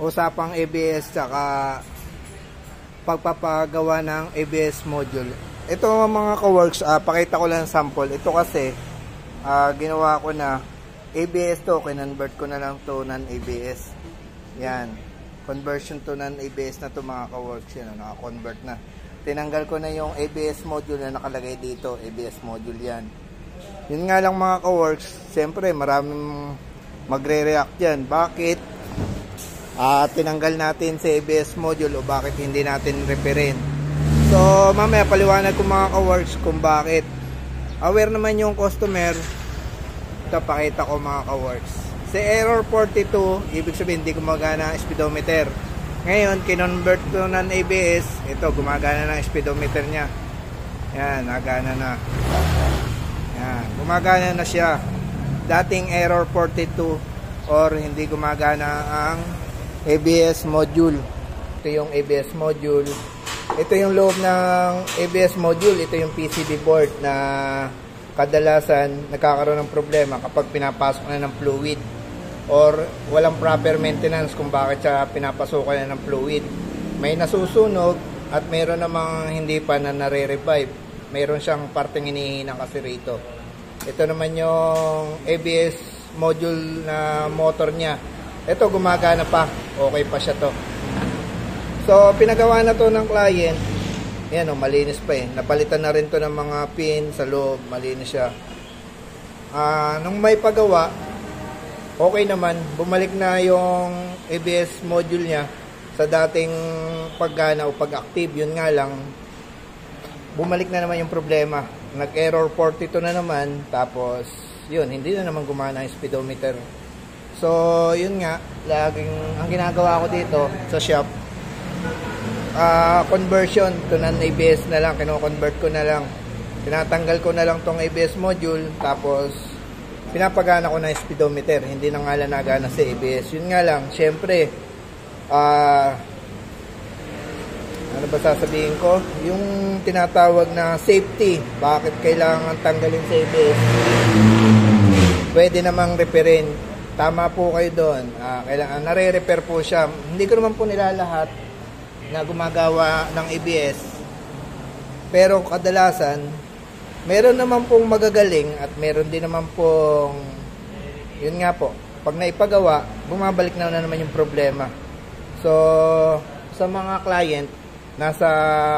usapang ABS tsaka pagpapagawa ng ABS module. Ito mga ka-works, pakita ko lang sample. Ito kasi ginawa ko na ABS to, kinonvert ko na lang to non-ABS. Yan, conversion to non-ABS na to mga ka-works. Yan, naka-convert na. Tinanggal ko na yung ABS module na nakalagay dito. ABS module yan. Yun nga lang mga ka-works, siyempre maraming magre-react yan. Bakit tinanggal natin sa ABS module o bakit hindi natin referin? So mamaya paliwanag ko mga ka-works kung bakit. Aware naman yung customer. Ito pakita ko mga ka-works. Sa error 42, ibig sabihin hindi gumagana ang speedometer. Ngayon kinonvert ko ng ABS. Ito gumagana na ang speedometer nya. Yan, nagana na. Yan, gumagana na siya. Dating error 42 or hindi gumagana ang ABS module. Ito yung ABS module. Ito yung loob ng ABS module. Ito yung PCB board na kadalasan nagkakaroon ng problema kapag pinapasok na ng fluid or walang proper maintenance kung bakit siya pinapasukan na ng fluid. May nasusunog at mayroon namang hindi pa na nare-revive. Mayroon siyang parteng hinihina kasi rito. Ito naman yung ABS module na motor niya. Ito gumagana pa. Okay pa siya to. So pinagawa na to ng client. Yan o, malinis pa eh. Napalitan na rin to ng mga pin sa loob. Malinis siya. Nung may pagawa, okay naman. Bumalik na yung ABS module niya sa dating paggana o pag-active. Yun nga lang, bumalik na naman yung problema. Nag-error 42 na naman. Tapos, yun, hindi na naman gumana yung speedometer. So, yun nga, ang ginagawa ko dito sa shop, conversion to non-ABS na lang, kino-convert ko na lang. Tinatanggal ko na lang tong ABS module, tapos pinapagana ko na yung speedometer. Hindi na nga lang nagana sa ABS. Yun nga lang, syempre, ano ba sasabihin ko? Yung tinatawag na safety, bakit kailangan tanggalin sa ABS? Pwede namang referin. Tama po kayo doon. Kailangan nare-repair po siya. Hindi ko naman po nilalahat na gumagawa ng ABS. Pero kadalasan, meron naman pong magagaling at meron din naman pong, yun nga po, pag naipagawa, bumabalik na naman yung problema. So, sa mga client, nasa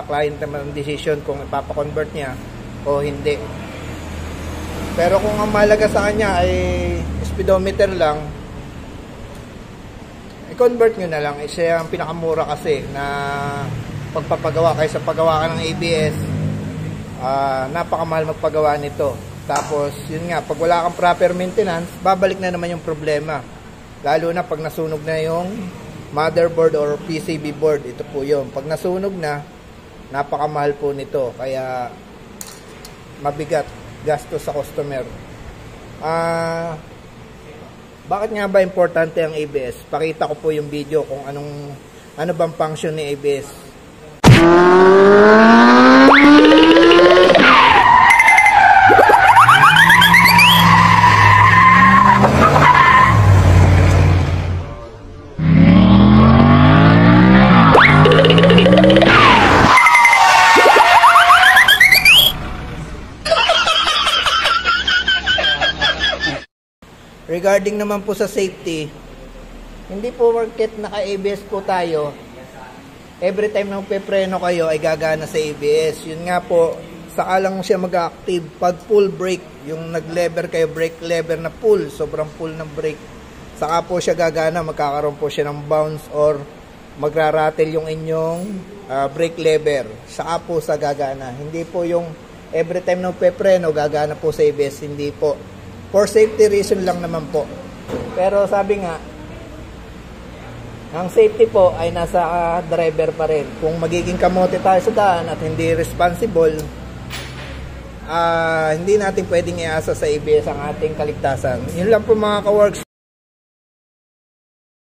client naman ang decision kung ipapakonvert niya o hindi. Pero kung ang mahalaga sa kanya ay speedometer lang, i-convert nyo na lang. Siya ang pinakamura kasi na pagpapagawa kaysa pagawa ka ng ABS. Napakamahal magpagawa nito. Tapos yun nga, pag wala kang proper maintenance, babalik na naman yung problema. Lalo na pag nasunog na yung motherboard or PCB board. Ito po yun. Pag nasunog na, napakamahal po nito. Kaya mabigat gastos sa customer. Bakit nga ba importante ang ABS? Pakita ko po yung video kung ano bang function ni ABS. Regarding naman po sa safety, hindi po market naka-ABS po tayo. Every time na magpe-preno kayo ay gagana sa ABS. Yun nga po, saka lang siya mag-active pag full brake. Yung nag-lever kayo, brake lever na full, sobrang full ng brake. Saka po siya gagana, magkakaroon po siya ng bounce or magra-rattle yung inyong brake lever. Saka po sa gagana. Hindi po yung every time na magpe-preno, gagana po sa ABS. Hindi po. For safety reason lang naman po. Pero sabi nga, ang safety po ay nasa driver pa rin. Kung magiging kamote tayo sa daan at hindi responsible, hindi natin pwedeng iasa sa ABS ang ating kaligtasan. Yun lang po mga ka-works.